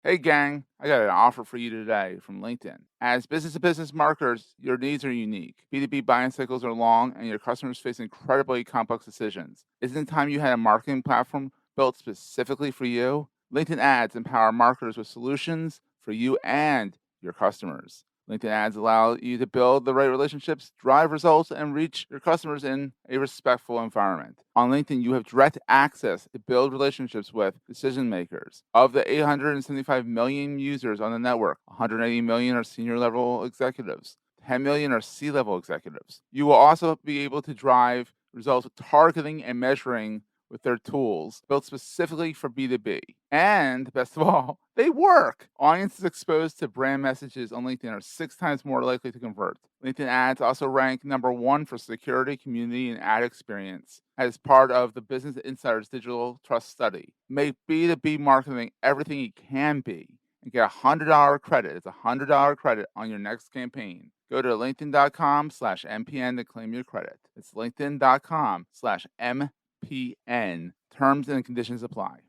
Hey gang, I got an offer for you today from LinkedIn. As business to business marketers, your needs are unique. B2B buying cycles are long and your customers face incredibly complex decisions. Isn't it time you had a marketing platform built specifically for you? LinkedIn ads empower marketers with solutions for you and your customers. LinkedIn ads allow you to build the right relationships, drive results, and reach your customers in a respectful environment. On LinkedIn, you have direct access to build relationships with decision makers. Of the 875 million users on the network, 180 million are senior level executives. 10 million are C-level executives. You will also be able to drive results with targeting and measuring with their tools built specifically for B2B. And best of all, they work. Audiences exposed to brand messages on LinkedIn are 6 times more likely to convert. LinkedIn ads also rank #1 for security, community, and ad experience as part of the Business Insider's Digital Trust Study. Make B2B marketing everything it can be and get a $100 credit. It's a $100 credit on your next campaign. Go to linkedin.com/MPN to claim your credit. It's linkedin.com/MPN. Terms and conditions apply.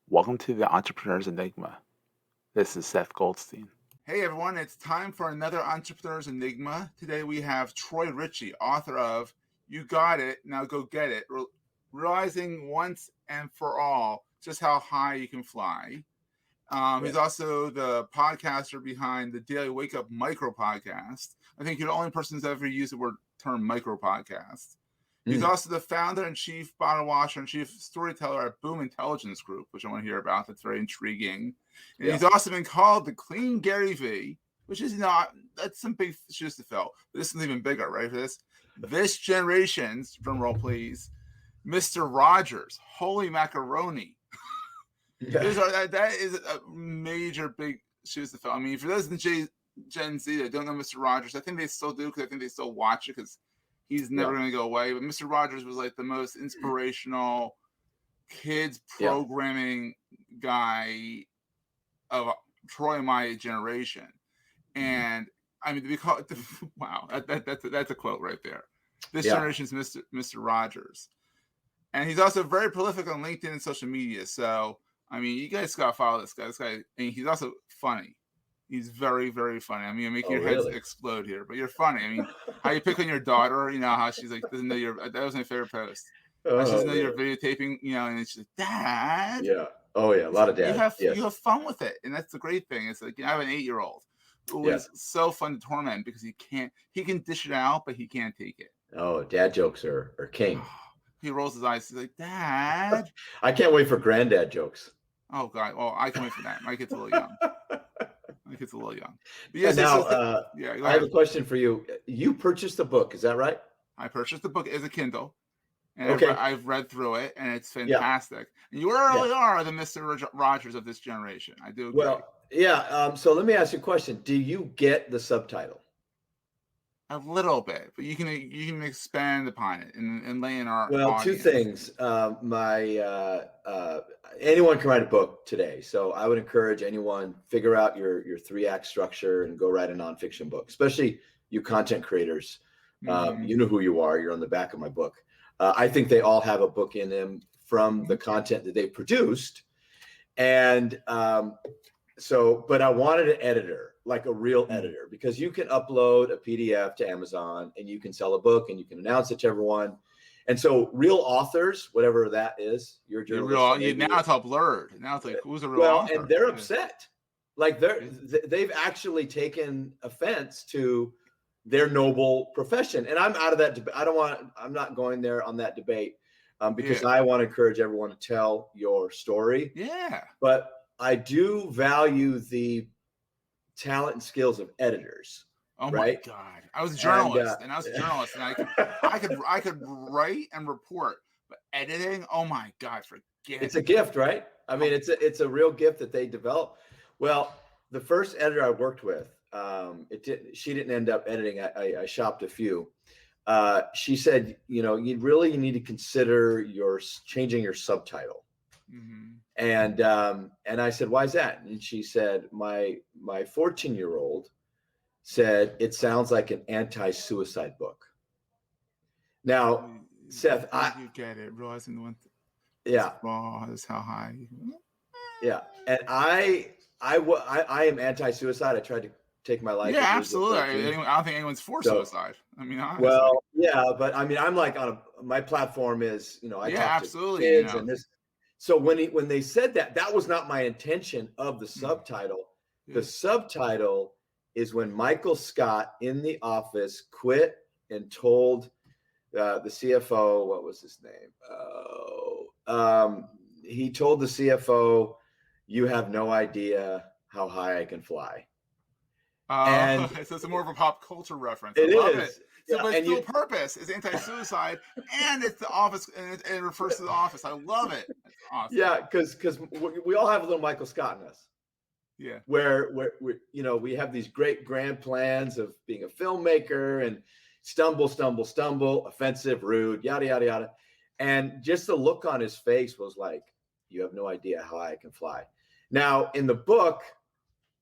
Welcome to the Entrepreneur's Enigma. This is Seth Goldstein. Hey everyone, it's time for another Entrepreneur's Enigma. Today we have Troy Ritchie, author of You Got It, Now Go Get It, realizing once and for all just how high you can fly. He's also the podcaster behind the Daily Wake Up Micro Podcast. I think you're the only person who's ever used the term micro podcast. He's also the founder and chief bottle washer and chief storyteller at Boom Intelligence Group, which I want to hear about. That's very intriguing. And he's also been called the Clean Gary V, which is not, that's some big shoes to fill. But this is even bigger, right? For this generation's, drum roll please, Mr. Rogers. Holy macaroni. That is a major big shoes to fill. I mean, for those in Gen Z that don't know Mr. Rogers, I think they still do because I think they still watch it because he's never going to go away. But Mr. Rogers was like the most inspirational kids programming guy of Troy and my generation. And I mean, to be called, wow, that's a quote right there. This generation's Mr. Rogers. And he's also very prolific on LinkedIn and social media. So, I mean, you guys got to follow this guy. This guy, and he's also funny. He's very, very funny. I mean, I'm making your heads explode here, but you're funny. I mean, how you pick on your daughter, you know, how she's like, doesn't know that was my favorite post. She doesn't know you're videotaping, you know, and she's like, Dad. Yeah. Oh, yeah. A lot of dad. You have fun with it. And that's the great thing. It's like, I have an 8-year-old who is so fun to torment because he can dish it out, but he can't take it. Oh, dad jokes are king. He rolls his eyes. He's like, Dad. I can't wait for granddad jokes. Oh, God. Well, I can wait for that. My kid's a little young. But yes, now, I have a question for you. You purchased the book. Is that right? I purchased the book as a Kindle. And I've read through it, and it's fantastic. And you really are the Mr. Rogers of this generation. I do agree. Well, so let me ask you a question. Do you get the subtitle? A little bit, but you can expand upon it and lay in our audience. 2 things. Anyone can write a book today, so I would encourage anyone figure out your 3-act structure and go write a nonfiction book. Especially you content creators, you know who you are. You're on the back of my book. I think they all have a book in them from the content that they produced, and but I wanted an editor. Like a real editor, because you can upload a PDF to Amazon and you can sell a book and you can announce it to everyone. And so real authors, whatever that is, your journalist. Now it's all blurred. Now it's like, who's a real author? And they're upset. Like they've actually taken offense to their noble profession. And I'm out of that debate. I'm not going there on that debate because I want to encourage everyone to tell your story. Yeah. But I do value the talent and skills of editors. Oh my God! I was a journalist, and I could write and report, but editing, oh my God, forget it. It's a gift, right? I mean, it's a real gift that they develop. Well, the first editor I worked with, she didn't end up editing. I shopped a few. She said, you need to consider changing your subtitle. Mm-hmm. And I said, why is that? And she said, my 14-year-old said, it sounds like an anti-suicide book. Now, Seth, you get it. Realizing the one yeah. Raw is how high. Yeah. And I I am anti-suicide. I tried to take my life. Yeah, absolutely. I don't think anyone's for suicide. I mean, honestly. Well, yeah, but I mean, I'm like my platform is, I talk absolutely, to kids and this. So when they said that was not my intention of the subtitle. The subtitle is when Michael Scott in The Office quit and told the CFO, what was his name? He told the CFO, "You have no idea how high I can fly." And so it's more of a pop culture reference. I love it. So, yeah, but it's dual purpose. It's anti-suicide, and it's The Office, and it refers to The Office. I love it. That's awesome. Yeah, because we all have a little Michael Scott in us. Yeah. Where we have these great grand plans of being a filmmaker and stumble, offensive, rude, yada yada yada, and just the look on his face was like, "You have no idea how high I can fly." Now in the book,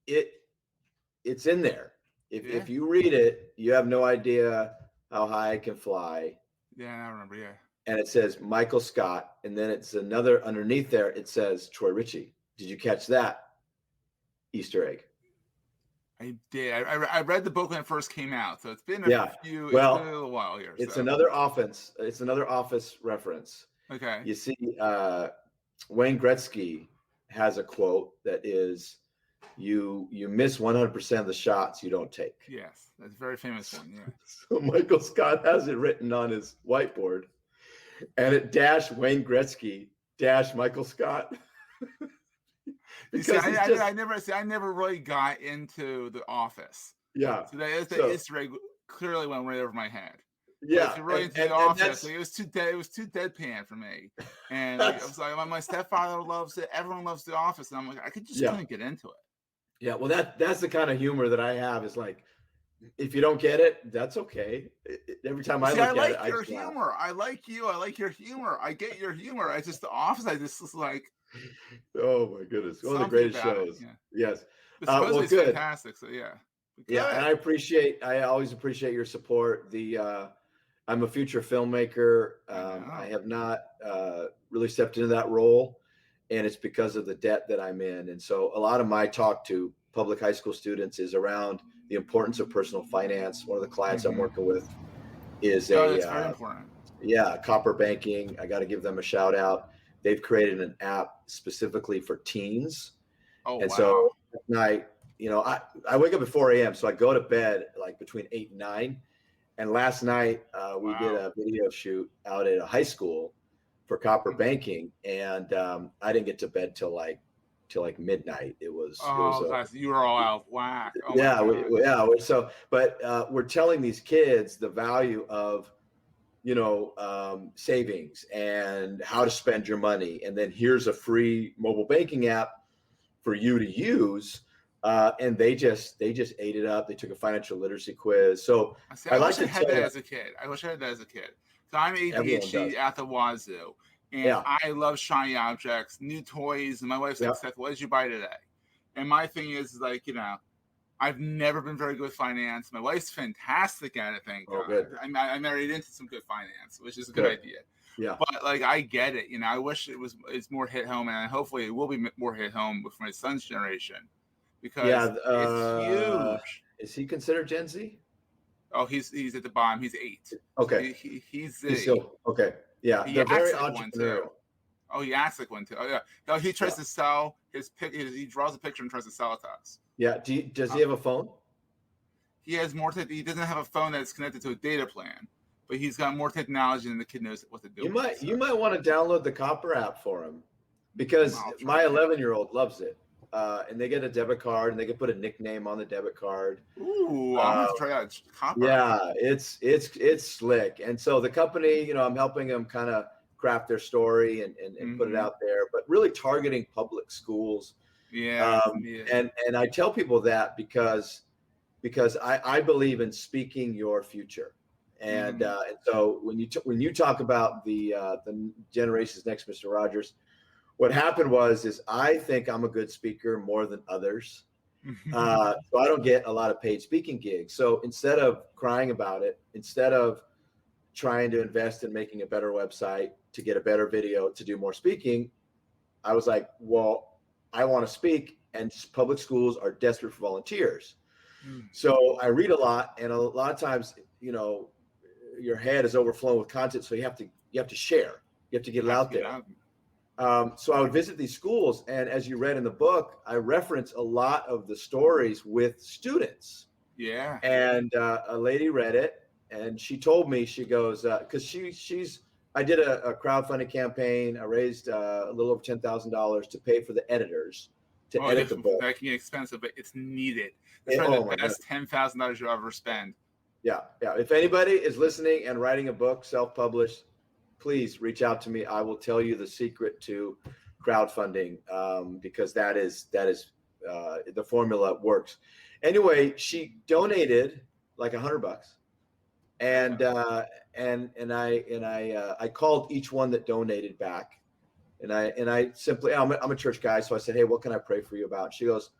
it's in there. If you read it, you have no idea how high I can fly. Yeah, I remember. Yeah. And it says Michael Scott, and then it's another underneath there. It says Troy Ritchie. Did you catch that Easter egg? I did. I read the book when it first came out, so it's been a little while here. It's another Office. It's another Office reference. Okay. You see, Wayne Gretzky has a quote that is, "You miss 100% of the shots you don't take." Yes, that's a very famous one. Yeah. So Michael Scott has it written on his whiteboard, and it dash Wayne Gretzky dash Michael Scott. Because I never really got into The Office. Yeah. So the Easter egg clearly went right over my head. Yeah. If you're really into The Office, it was too deadpan for me. And I was like, my stepfather loves it. Everyone loves The Office, and I'm like, I just couldn't get into it. Yeah. Well, that's the kind of humor that I have. Is like, if you don't get it, that's okay. Every time I look at it, I like your humor. I like you. I like your humor. I get your humor. I just The Office. I just was like. Oh my goodness! One of the greatest shows. Yes. Well, it's fantastic. So yeah. Yeah, and I always appreciate your support. I'm a future filmmaker. I have not really stepped into that role, and it's because of the debt that I'm in. And so a lot of my talk to public high school students is around the importance of personal finance. One of the clients I'm working with is that's very important. Yeah, Copper Banking. I got to give them a shout out. They've created an app specifically for teens. Oh, and so at night, I wake up at 4 a.m. So I go to bed like between 8 and 9. And last night we did a video shoot out at a high school for Copper Banking, and I didn't get to bed till like midnight. It was you were all out of whack. So, but we're telling these kids the value of savings and how to spend your money. And then here's a free mobile banking app for you to use. And they just ate it up. They took a financial literacy quiz. So I wish I had that as a kid. So I'm ADHD at the wazoo. And I love shiny objects, new toys. And my wife's like, "Seth, what did you buy today?" And my thing is like, I've never been very good with finance. My wife's fantastic at it, thank God. Good. I married into some good finance, which is a good idea. Yeah. But like, I get it. I wish it's more hit home, and hopefully it will be more hit home with my son's generation, because it's huge. Is he considered Gen Z? Oh, he's at the bottom. He's 8. Okay. He's still okay. Yeah. He they're very acts like one too. Oh, he acts like one too. Oh yeah. No, he tries to sell his pic. He draws a picture and tries to sell it to us. Yeah. Does he have a phone? He has more. He doesn't have a phone that's connected to a data plan, but he's got more technology than the kid knows what to do. You might want to download the Copper app for him, because my 11-year-old loves it, and they get a debit card and they can put a nickname on the debit card. Ooh, I'm gonna try out Copper. Yeah, it's slick. And so the company, I'm helping them kind of craft their story and put it out there, but really targeting public schools. And I tell people that because I believe in speaking your future. And so when you talk about the generations next, Mr. Rogers, what happened is I think I'm a good speaker more than others. So I don't get a lot of paid speaking gigs. So instead of crying about it, instead of trying to invest in making a better website to get a better video to do more speaking, I was like, well, I want to speak and public schools are desperate for volunteers. So I read a lot, and a lot of times, your head is overflowing with content, so you have to share. You have to get it out there. So I would visit these schools, and as you read in the book, I reference a lot of the stories with students. Yeah. And a lady read it, and she told me, she goes, because I did a crowdfunding campaign. I raised a little over $10,000 to pay for the editors to edit the book. That can get expensive, but it's needed. That's the best $10,000 you'll ever spend. Yeah. If anybody is listening and writing a book, self-published, please reach out to me. I will tell you the secret to crowdfunding, because that is the formula works. Anyway, she donated like $100, and I called each one that donated back, and I simply, I'm a church guy, so I said, hey, what can I pray for you about? She goes,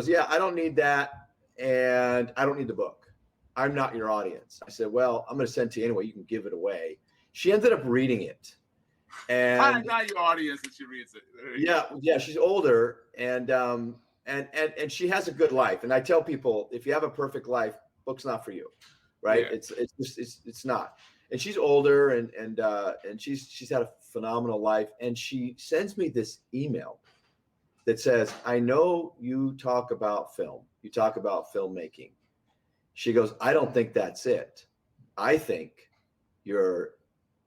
yeah, I don't need that, and I don't need the book. I'm not your audience. I said, well, I'm going to send it to you anyway. You can give it away. She ended up reading it, and I'm not your audience, and she reads it. Yeah. She's older, and she has a good life. And I tell people, if you have a perfect life, book's not for you, right? Yeah. It's not. And she's older, and she's had a phenomenal life. And she sends me this email that says, I know you talk about film. You talk about filmmaking. She goes, I don't think that's it. I think you're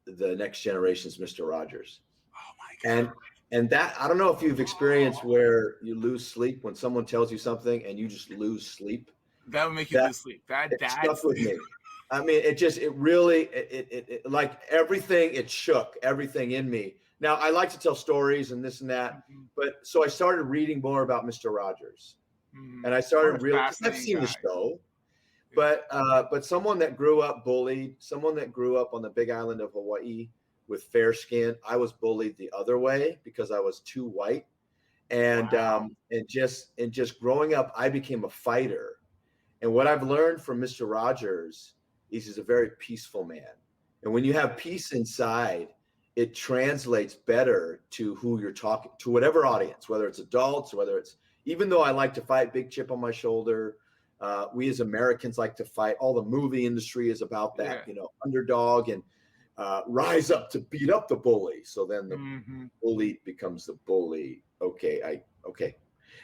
the next generation's Mr. Rogers. Oh my God. And that, I don't know if you've experienced where you lose sleep when someone tells you something and you just lose sleep. That would make you lose sleep. That stuck with me. I mean, it really like everything, it shook everything in me. Now, I like to tell stories and this and that, but so I started reading more about Mr. Rogers, and I started I've seen the show, but someone that grew up bullied, someone that grew up on the big island of Hawaii with fair skin, I was bullied the other way because I was too white, and just growing up, I became a fighter. And what I've learned from Mr. Rogers is he's a very peaceful man. And when you have peace inside, it translates better to who you're talking to, whatever audience, whether it's adults, whether it's, even though I like to fight, big chip on my shoulder, we as Americans like to fight. All the movie industry is about that, underdog and rise up to beat up the bully. So then the bully becomes the bully. Okay.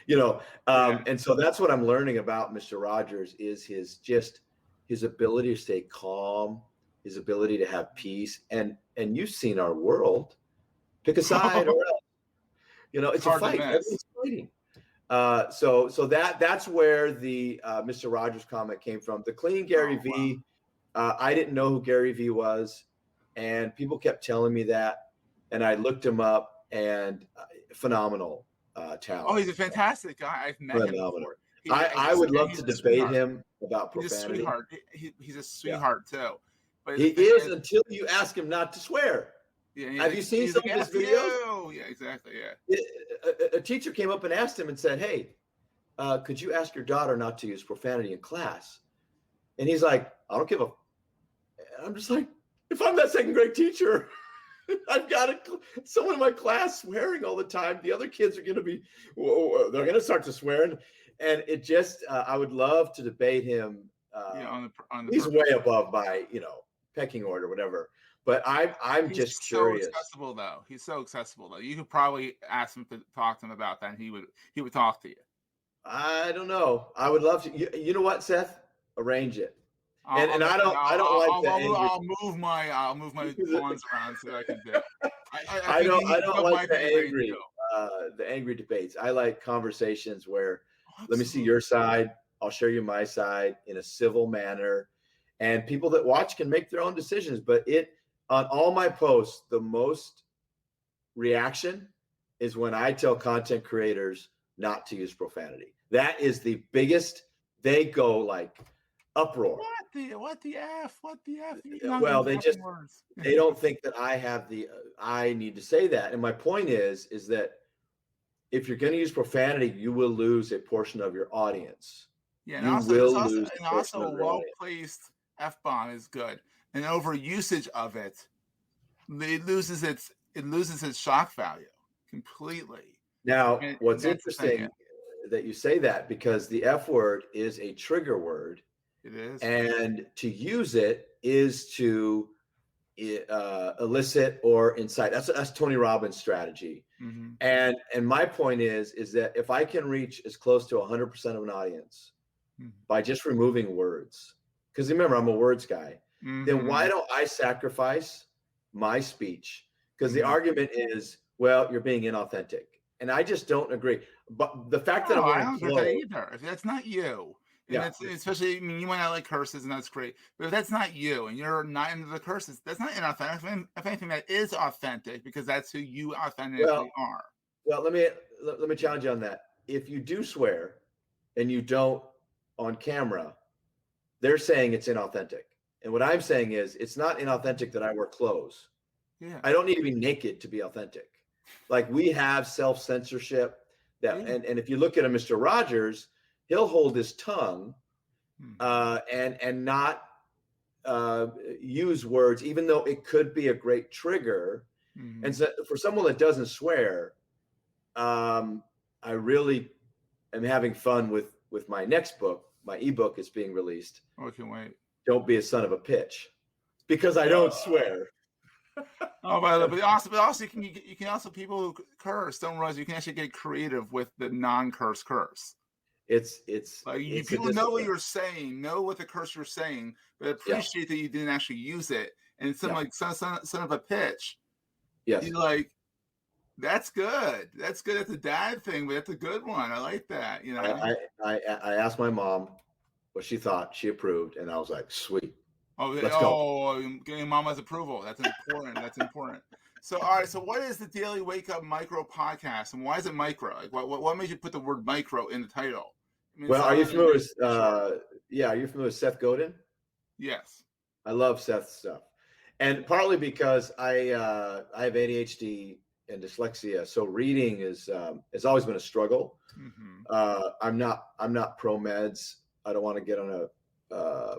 And so that's what I'm learning about Mr. Rogers is his ability to stay calm, his ability to have peace. And you've seen our world. Pick a side or else. It's a fight. Everyone's fighting. So that's where the Mr. Rogers comment came from. The clean Gary V. I didn't know who Gary V was, and people kept telling me that, and I looked him up, and phenomenal talent. Oh, he's a fantastic guy. I've met him before. I would love to debate him about profanity. He's a sweetheart. He's a sweetheart too. But he is until you ask him not to swear. Yeah, have you seen some of his videos? Yeah, exactly. Yeah. A teacher came up and asked him and said, "Hey, could you ask your daughter not to use profanity in class?" And he's like, "I don't give a." I'm just like, if I'm that second grade teacher, I've got someone in my class swearing all the time. The other kids are going to be, they're going to start to swear, and it just, I would love to debate him. He's way above my, pecking order, whatever. But I'm just curious. He's so accessible though. You could probably ask him to talk to him about that, and he would talk to you. I don't know. I would love to. You know what, Seth? Arrange it. I don't like the angry. I'll move my pawns around so I can do it. I don't like the angry debates. I like conversations where let me see your side. I'll show you my side in a civil manner, and people that watch can make their own decisions. But on all my posts, the most reaction is when I tell content creators not to use profanity. That is the biggest. They go like uproar. What the F? Well, they don't think that I need to say that. And my point is that if you're going to use profanity, you will lose a portion of your audience. Yeah, and also a well-placed F-bomb is good. And overusage of it loses its shock value completely. Now, what's interesting, that you say that, because the F word is a trigger word. It is. And to use it is to elicit or incite. That's Tony Robbins' strategy. Mm-hmm. And my point is that if I can reach as close to 100% of an audience by just removing words, because remember, I'm a words guy, then why don't I sacrifice my speech? Because the argument is, well, you're being inauthentic. And I just don't agree. But the fact that I'm I wearing don't agree with that either. If that's not you, and that's especially, I mean, you might not like curses, and that's great. But if that's not you, and you're not into the curses, that's not inauthentic. If anything, that is authentic, because that's who you authentically are. Well, let me challenge you on that. If you do swear, and you don't on camera, they're saying it's inauthentic. And what I'm saying is, it's not inauthentic that I wear clothes. Yeah. I don't need to be naked to be authentic. Like, we have self-censorship that, and if you look at a Mr. Rogers, he'll hold his tongue and not use words, even though it could be a great trigger. And so for someone that doesn't swear, I really am having fun with my next book. My ebook is being released. Oh, I can't wait. Don't be a son of a pitch, because I don't swear. But also you can also, people who curse don't realize you can actually get creative with the non-curse curse. It's like, people know what you're saying, know what the curse you're saying, but appreciate that you didn't actually use it. And something like son of a pitch. Yes. You're like, that's good. That's good. That's a dad thing, but that's a good one. I like that. You know. I asked my mom what she thought. She approved, and I was like, sweet. Let's go. Getting mama's approval. That's important. That's important. So, all right. So, what is the Daily Wake Up Micro Podcast, and why is it micro? Like, what made you put the word micro in the title? I mean, are you familiar with? Are you familiar with Seth Godin? Yes. I love Seth's stuff, and partly because I have ADHD and dyslexia, so reading has always been a struggle. I'm not pro meds. I don't want to get on a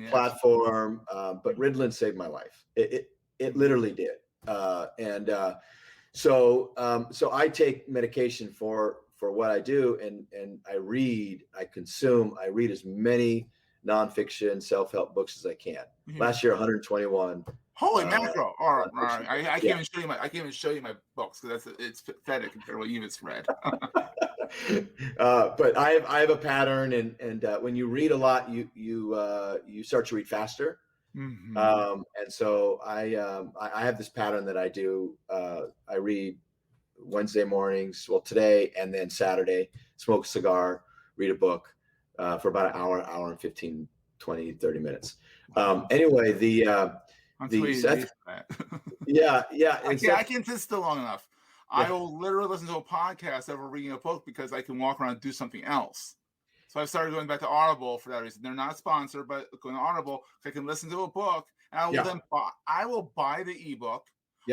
platform, but Ritalin saved my life. It literally did. So I take medication for what I do, and I read, I consume, I read as many nonfiction self-help books as I can. Last year, 121. Holy mackerel! All right. I can't even show you my books, because it's pathetic compared to what you've just read. But I have a pattern, and when you read a lot, you start to read faster. And so I have this pattern that I do. I read Wednesday mornings, well, today, and then Saturday, smoke a cigar, read a book for about an hour and 15, 20, 30 minutes. Anyway, Seth, I can't sit still long enough. I will literally listen to a podcast over reading a book, because I can walk around and do something else. So I started going back to Audible for that reason. They're not sponsored, but going to Audible, I can listen to a book, and I will buy the ebook.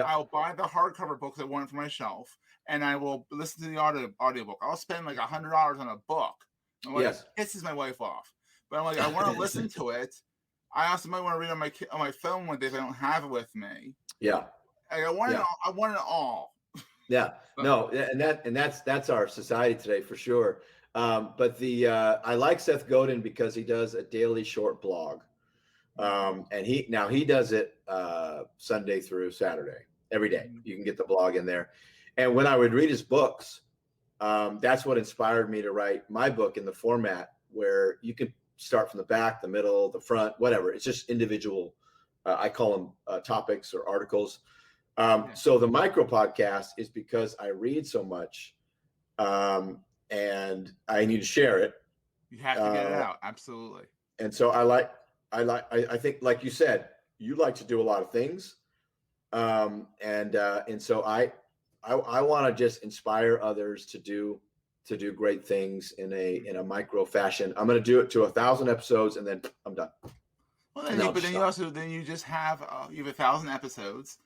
I will buy the hardcover books I want it for my shelf, and I will listen to the audiobook. I'll spend like $100 on a book. It pisses my wife off. But I'm like, I want to listen to it. I also might want to read on my phone one day if I don't have it with me. I want it all. No, and that's our society today for sure. But I like Seth Godin because he does a daily short blog, and he does it Sunday through Saturday every day. You can get the blog in there. And when I would read his books, that's what inspired me to write my book in the format where you can start from the back, the middle, the front, whatever. It's just individual. I call them topics or articles. So the micro podcast is because I read so much, and I need to share it. You have to get it out. Absolutely. And so I think, like you said, you like to do a lot of things. And so I want to just inspire others to do great things in a micro fashion. I'm going to do it to 1,000 episodes, and then I'm done. Well, then you just have 1,000 episodes,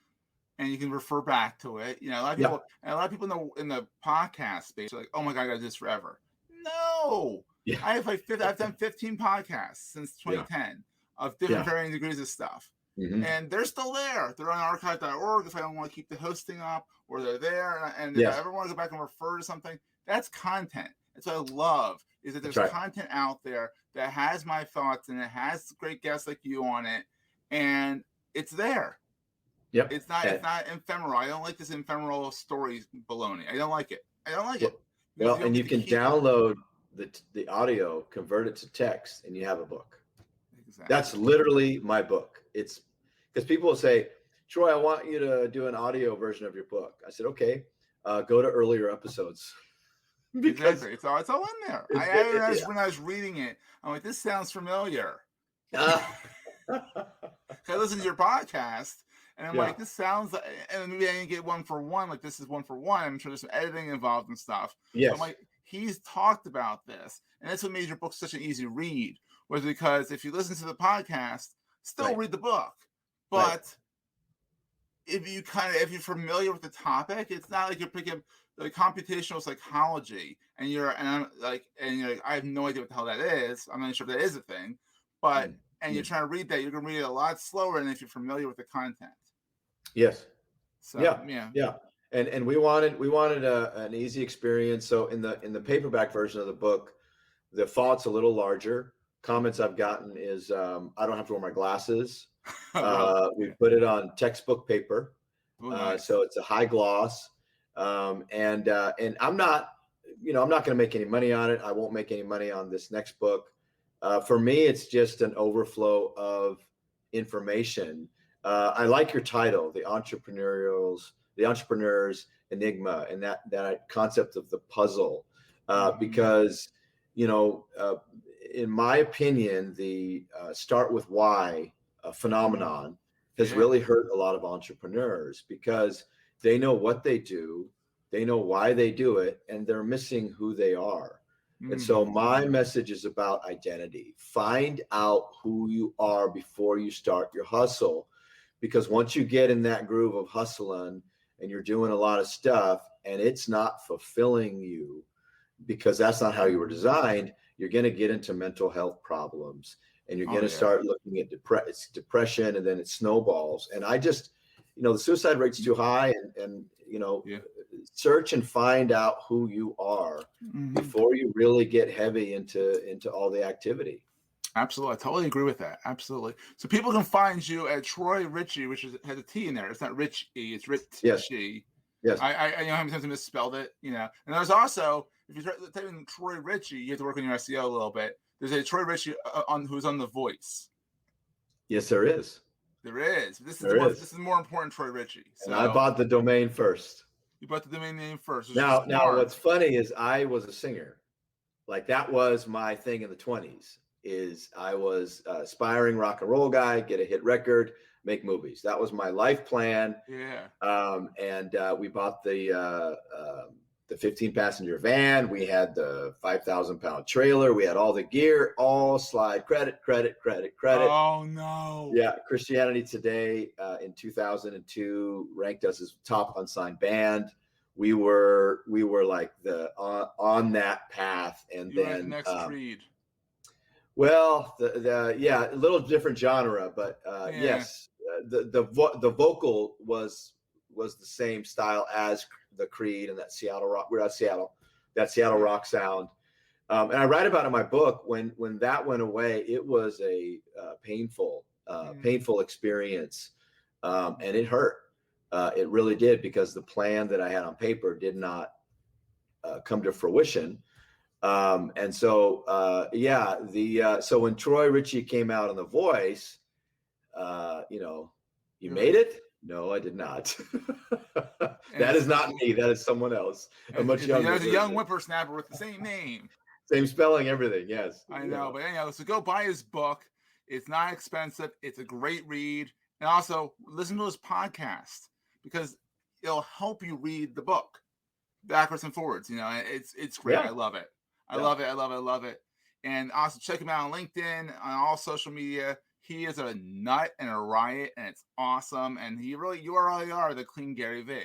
and you can refer back to it. You know, a lot of people in the podcast space are like, "Oh my God, I got to do this forever." No, I've done 15 podcasts since 2010 of different varying degrees of stuff. And they're still there. They're on archive.org if I don't want to keep the hosting up, or they're there. And if I ever want to go back and refer to something, that's content. That's what I love, is that there's That's right. content out there that has my thoughts and it has great guests like you on it, and it's there. Yep. It's not ephemeral. I don't like this ephemeral story baloney. I don't like it. Well, and you can download the audio, convert it to text, and you have a book. Exactly. That's literally my book. It's because people will say, Troy, I want you to do an audio version of your book. I said, okay, go to earlier episodes. Exactly. It's all in there. When I was reading it, I'm like, this sounds familiar. I listened to your podcast, and I'm like, this sounds like, and maybe I didn't get one for one. Like, this is one for one. I'm sure there's some editing involved and stuff. Yes. I'm like, he's talked about this. And that's what made your book such an easy read, was because if you listen to the podcast, still read the book. But if you're familiar with the topic, it's not like you're picking like computational psychology and you're like, I have no idea what the hell that is. I'm not sure if that is a thing, but you're trying to read that, you're gonna read it a lot slower than if you're familiar with the content. Yes. So, yeah. And we wanted an easy experience. So in the paperback version of the book, the font's a little larger. Comments I've gotten is I don't have to wear my glasses. We put it on textbook paper. Nice. So it's a high gloss. And I'm not going to make any money on it. I won't make any money on this next book. For me, it's just an overflow of information. I like your title, The Entrepreneur's Enigma, and that concept of the puzzle, because, in my opinion, the start with why phenomenon has really hurt a lot of entrepreneurs, because they know what they do, they know why they do it, and they're missing who they are. And so my message is about identity. Find out who you are before you start your hustle, because once you get in that groove of hustling and you're doing a lot of stuff and it's not fulfilling you because that's not how you were designed, you're going to get into mental health problems, and you're going to start looking at depression, and then it snowballs. And I just, the suicide rate's too high, and search and find out who you are before you really get heavy into all the activity. Absolutely. I totally agree with that. Absolutely. So people can find you at Troy Ritchie, which has a T in there. It's not Ritchie, it's Ritchie. Yes. I know how many times I misspelled it, And there's also, if you type in Troy Ritchie, you have to work on your SEO a little bit. There's a Troy Ritchie who's on The Voice. Yes, there is. There is. This is more important, Troy Ritchie. So, and I bought the domain first. You bought the domain name first. Now, what's funny is I was a singer. Like, that was my thing in the 20s. Is I was aspiring rock and roll guy, get a hit record, make movies. That was my life plan. Yeah. And we bought the 15-passenger van. We had the 5,000-pound trailer. We had all the gear, all slide credit. Oh no. Yeah. Christianity Today in 2002 ranked us as top unsigned band. We were like on that path, and you then the next Creed. Well, a little different genre, but yes, the vocal was the same style as the Creed and that Seattle rock. We're out of Seattle, that Seattle rock sound. And I write about in my book when that went away, it was a painful experience, and it hurt. It really did, because the plan that I had on paper did not come to fruition. And so, so when Troy Ritchie came out on The Voice, you made it? No, I did not. That is not me. That is someone else. A much younger. There's a young whippersnapper with the same name. Same spelling, everything. Yes. I know. But anyhow, so go buy his book. It's not expensive. It's a great read. And also listen to his podcast, because it'll help you read the book backwards and forwards. It's great. Yeah. I love it. I love it. And also check him out on LinkedIn, on all social media. He is a nut and a riot, and it's awesome. And you really are the clean Gary V.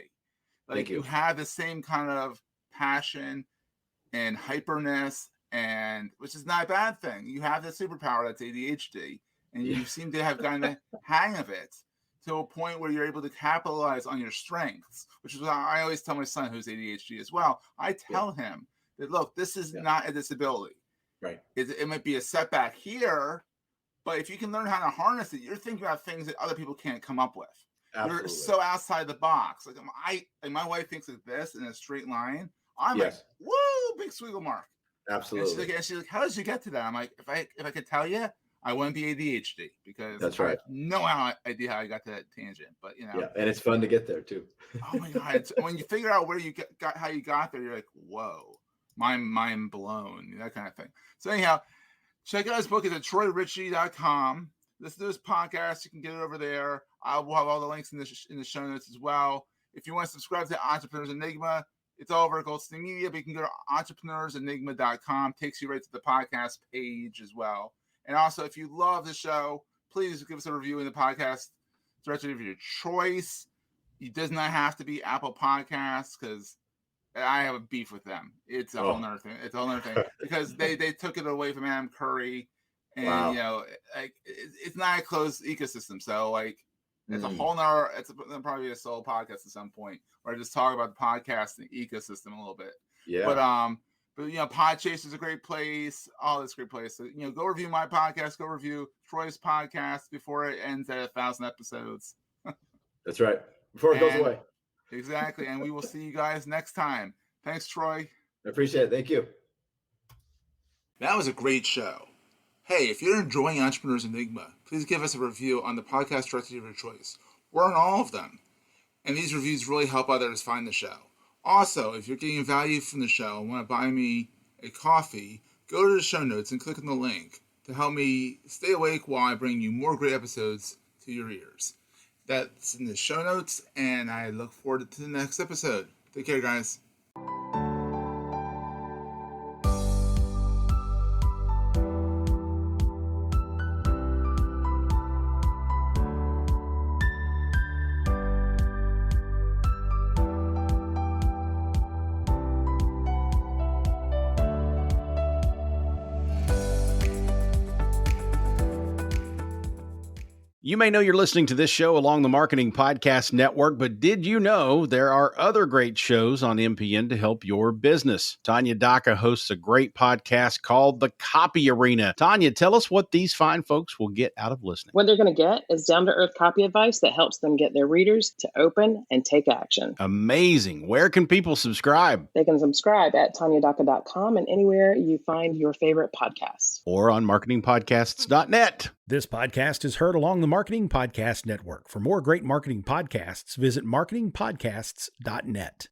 Like, you have the same kind of passion and hyperness, and which is not a bad thing. You have the superpower that's ADHD, and you seem to have gotten the hang of it to a point where you're able to capitalize on your strengths, which is what I always tell my son, who's ADHD as well. I tell him that, look, this is not a disability. Right. It might be a setback here, but if you can learn how to harness it, you're thinking about things that other people can't come up with. Absolutely. You're so outside the box. Like my wife thinks of this in a straight line. I'm like, woo, big squiggle mark. Absolutely. And she's like, how did you get to that? I'm like, if I could tell you, I wouldn't be ADHD, because that's right. I have no idea how I got to that tangent, but Yeah, and it's fun to get there too. Oh my God! When you figure out where you got how you got there, you're like, whoa, mind blown, that kind of thing. So anyhow, check out his book. It's at TroyRitchie.com. Listen to this podcast. You can get it over there. I will have all the links in the show notes as well. If you want to subscribe to Entrepreneurs Enigma, it's all over at Goldstein Media, but you can go to entrepreneursenigma.com. Takes you right to the podcast page as well. And also, if you love the show, please give us a review in the podcast directory of your choice. It does not have to be Apple Podcasts, because I have a beef with them. It's a whole nother thing. It's a whole nother thing, because they took it away from Adam Curry, and like it's not a closed ecosystem. So like it's a whole nother. It's probably a solo podcast at some point where I just talk about the podcasting ecosystem a little bit. Yeah. But Podchaser is a great place. All this great place. So go review my podcast. Go review Troy's podcast before it ends at 1,000 episodes. That's right. Before it goes away. Exactly. And we will see you guys next time. Thanks, Troy. I appreciate it. Thank you. That was a great show. Hey, if you're enjoying Entrepreneurs Enigma, please give us a review on the podcast directory of your choice. We're on all of them. And these reviews really help others find the show. Also, if you're getting value from the show and want to buy me a coffee, go to the show notes and click on the link to help me stay awake while I bring you more great episodes to your ears. That's in the show notes, and I look forward to the next episode. Take care, guys. You may know you're listening to this show along the Marketing Podcast Network, but did you know there are other great shows on MPN to help your business? Tanya Daka hosts a great podcast called The Copy Arena. Tanya, tell us what these fine folks will get out of listening. What they're going to get is down-to-earth copy advice that helps them get their readers to open and take action. Amazing. Where can people subscribe? They can subscribe at tanyadaka.com and anywhere you find your favorite podcasts. Or on marketingpodcasts.net. This podcast is heard along the Marketing Podcast Network. For more great marketing podcasts, visit marketingpodcasts.net.